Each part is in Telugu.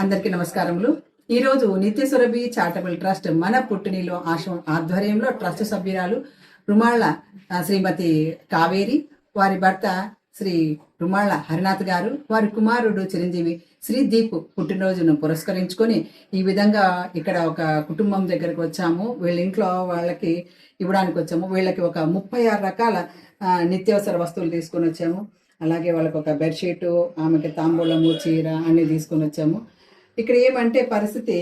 అందరికీ నమస్కారములు. ఈరోజు నిత్య సురభి చారిటబుల్ ట్రస్ట్ మన పుట్టినిలో ఆశ్రమం ఆధ్వర్యంలో ట్రస్ట్ సభ్యురాలు రుమాళ్ల శ్రీమతి కావేరి, వారి భర్త శ్రీ రుమాళ్ల హరినాథ్ గారు, వారి కుమారుడు చిరంజీవి శ్రీ దీప్ పుట్టినరోజును పురస్కరించుకొని ఈ విధంగా ఇక్కడ ఒక కుటుంబం దగ్గరకు వచ్చాము. వీళ్ళ ఇంట్లో వాళ్ళకి ఇవ్వడానికి వచ్చాము. వీళ్ళకి ఒక 36 రకాల నిత్యావసర వస్తువులు తీసుకొని వచ్చాము. అలాగే వాళ్ళకి ఒక బెడ్షీటు, ఆమెకి తాంబూలము, చీర అన్నీ తీసుకొని వచ్చాము. ఇక్కడ ఏమంటే పరిస్థితి,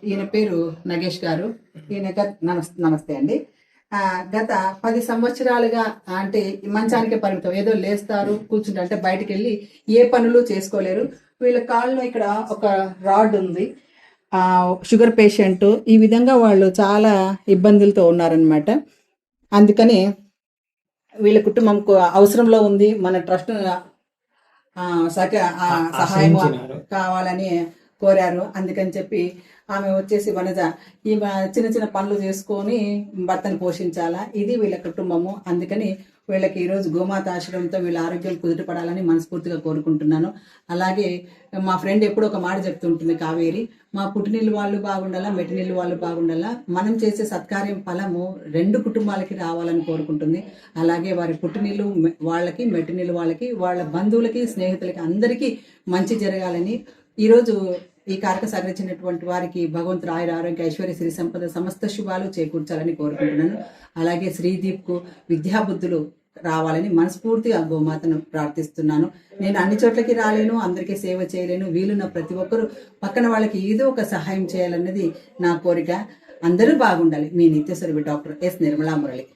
ఈయన పేరు నగేష్ గారు. ఈయన నమస్తే అండి. గత 10 సంవత్సరాలుగా అంటే మంచానికే పరిమితం, ఏదో లేస్తారు కూర్చుంటే, అంటే బయటికి వెళ్ళి ఏ పనులు చేసుకోలేరు. వీళ్ళ కాళ్ళలో ఇక్కడ ఒక రాడ్ ఉంది, షుగర్ పేషెంట్. ఈ విధంగా వాళ్ళు చాలా ఇబ్బందులతో ఉన్నారనమాట. అందుకని వీళ్ళ కుటుంబంకు అవసరంలో ఉంది, మన ట్రస్ట్ సహాయం కావాలని కోరారు. అందుకని చెప్పి ఆమె వచ్చేసి వనజ ఈ చిన్న చిన్న పనులు చేసుకొని భర్తను పోషించాలా, ఇది వీళ్ళ కుటుంబము. అందుకని వీళ్ళకి ఈరోజు గోమాత ఆశ్రమంతో వీళ్ళ ఆరోగ్యం కుదుటపడాలని మనస్ఫూర్తిగా కోరుకుంటున్నాను. అలాగే మా ఫ్రెండ్ ఎప్పుడూ ఒక మాట చెప్తుంటుంది, కావేరి, మా పుట్టినిల్లు వాళ్ళు బాగుండాలా, మెట్టినిల్లు వాళ్ళు బాగుండాలా, మనం చేసే సత్కార్యం ఫలము 2 కుటుంబాలకి రావాలని కోరుకుంటుంది. అలాగే వారి పుట్టినిల్లు వాళ్ళకి, మెట్టినిల్లు వాళ్ళకి, వాళ్ళ బంధువులకి, స్నేహితులకి అందరికీ మంచి జరగాలని, ఈరోజు ఈ కార్యక్రమం సహకరించినటువంటి వారికి భగవంతుడు ఆయుర ఆరోగ్య ఐశ్వర్య శ్రీ సంపద సమస్త శుభాలు చేకూర్చాలని కోరుకుంటున్నాను. అలాగే శ్రీదీప్కు విద్యాబుద్ధులు రావాలని మనస్ఫూర్తిగా గోమాతను ప్రార్థిస్తున్నాను. నేను అన్ని చోట్లకి రాలేను, అందరికీ సేవ చేయలేను. వీలున్న ప్రతి ఒక్కరూ పక్కన వాళ్ళకి ఏదో ఒక సహాయం చేయాలన్నది నా కోరిక. అందరూ బాగుండాలి. మీ నిత్య సురభి డాక్టర్ ఎస్ నిర్మలా మురళి.